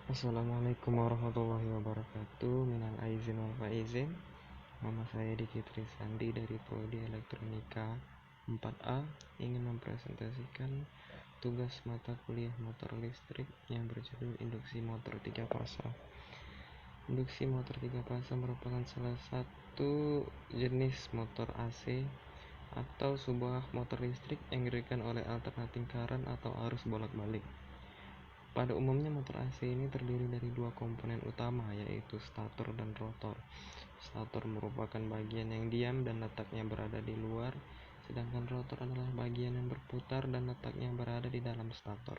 Assalamualaikum warahmatullahi wabarakatuh. Minal aizin wal faizin. Nama saya Diki Trisandi dari Prodi Elektronika 4A. Ingin mempresentasikan tugas mata kuliah motor listrik yang berjudul Induksi Motor 3 Fasa. Induksi motor 3 fasa merupakan salah satu jenis motor AC atau sebuah motor listrik yang didirikan oleh alternating current atau arus bolak-balik. Pada umumnya motor AC ini terdiri dari dua komponen utama, yaitu stator dan rotor. Stator merupakan bagian yang diam dan letaknya berada di luar, sedangkan rotor adalah bagian yang berputar dan letaknya berada di dalam stator.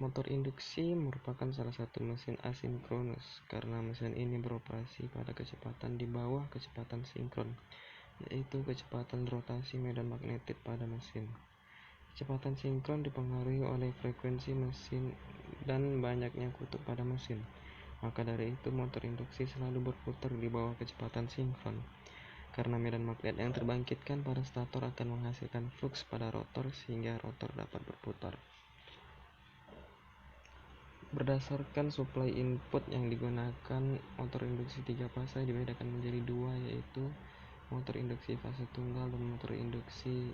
Motor induksi merupakan salah satu mesin asinkronus karena mesin ini beroperasi pada kecepatan di bawah kecepatan sinkron, yaitu kecepatan rotasi medan magnetik pada mesin. Kecepatan sinkron dipengaruhi oleh frekuensi mesin dan banyaknya kutub pada mesin. Maka dari itu motor induksi selalu berputar di bawah kecepatan sinkron. Karena medan magnet yang terbangkitkan pada stator akan menghasilkan flux pada rotor sehingga rotor dapat berputar. Berdasarkan suplai input yang digunakan, motor induksi 3 fasa dibedakan menjadi dua, yaitu motor induksi fase tunggal dan motor induksi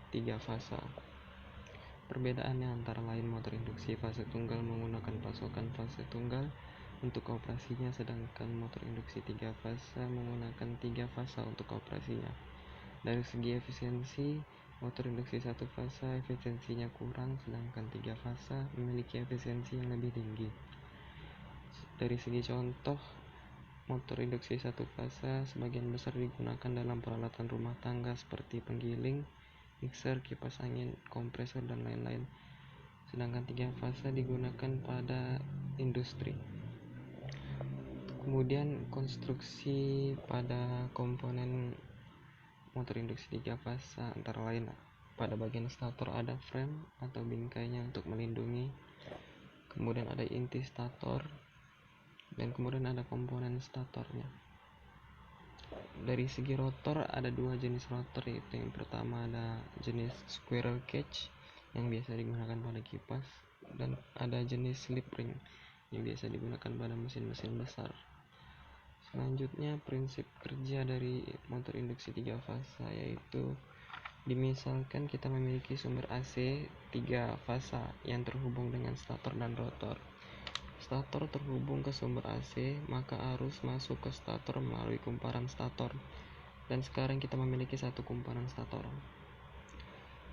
3 fasa. Perbedaannya antara lain, motor induksi fase tunggal menggunakan pasokan fase tunggal untuk operasinya, sedangkan motor induksi 3 fasa menggunakan 3 fasa untuk operasinya. Dari segi efisiensi, motor induksi 1 fasa efisiensinya kurang, sedangkan 3 fasa memiliki efisiensi yang lebih tinggi. Dari segi contoh, motor induksi 1 fasa sebagian besar digunakan dalam peralatan rumah tangga seperti penggiling, mixer, kipas angin, kompresor, dan lain-lain. Sedangkan 3 fasa digunakan pada industri. Kemudian konstruksi pada komponen motor induksi 3 fasa antara lain pada bagian stator ada frame atau bingkainya untuk melindungi, kemudian ada inti stator, dan kemudian ada komponen statornya. Dari segi rotor ada dua jenis rotor, yaitu yang pertama ada jenis squirrel cage yang biasa digunakan pada kipas, dan ada jenis slip ring yang biasa digunakan pada mesin-mesin besar. Selanjutnya prinsip kerja dari motor induksi 3 fasa, yaitu dimisalkan kita memiliki sumber AC 3 fasa yang terhubung dengan stator dan rotor. Stator terhubung ke sumber AC, maka arus masuk ke stator melalui kumparan stator. Dan sekarang kita memiliki satu kumparan stator.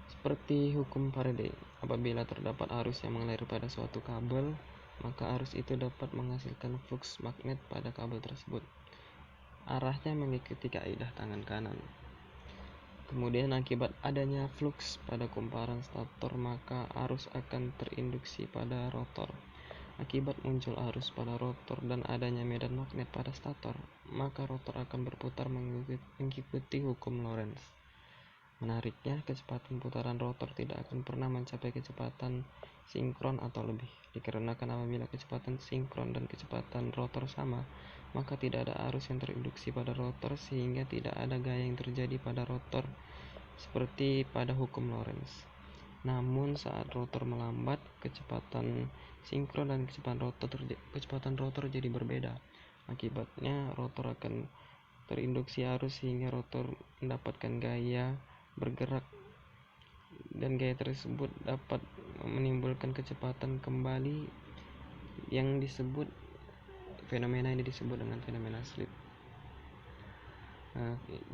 Seperti hukum Faraday, apabila terdapat arus yang mengalir pada suatu kabel, maka arus itu dapat menghasilkan flux magnet pada kabel tersebut. Arahnya mengikuti kaidah tangan kanan. Kemudian akibat adanya flux pada kumparan stator, maka arus akan terinduksi pada rotor. Akibat muncul arus pada rotor dan adanya medan magnet pada stator, maka rotor akan berputar mengikuti hukum Lorentz. Menariknya, kecepatan putaran rotor tidak akan pernah mencapai kecepatan sinkron atau lebih, dikarenakan apabila kecepatan sinkron dan kecepatan rotor sama, maka tidak ada arus yang terinduksi pada rotor sehingga tidak ada gaya yang terjadi pada rotor seperti pada hukum Lorentz. Namun saat rotor melambat, kecepatan sinkron dan kecepatan rotor jadi berbeda. Akibatnya rotor akan terinduksi arus sehingga rotor mendapatkan gaya bergerak, dan gaya tersebut dapat menimbulkan kecepatan kembali yang disebut fenomena ini disebut dengan fenomena slip.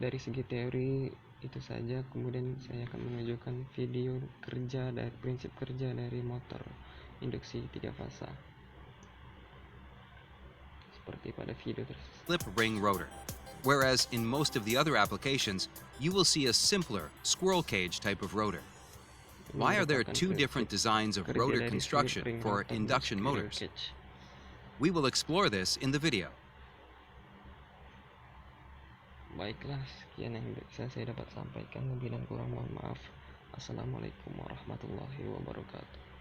Dari segi teori itu saja, kemudian saya akan menunjukkan video kerja dari prinsip kerja dari motor induksi 3 fasa seperti pada video tersebut. Slip ring rotor, whereas in most of the other applications, you will see a simpler squirrel cage type of rotor. Why are there two different designs of rotor construction for induction motors? We will explore this in the video. Baiklah, sekian yang bisa saya dapat sampaikan. Lebih dan kurang mohon maaf. Assalamualaikum warahmatullahi wabarakatuh.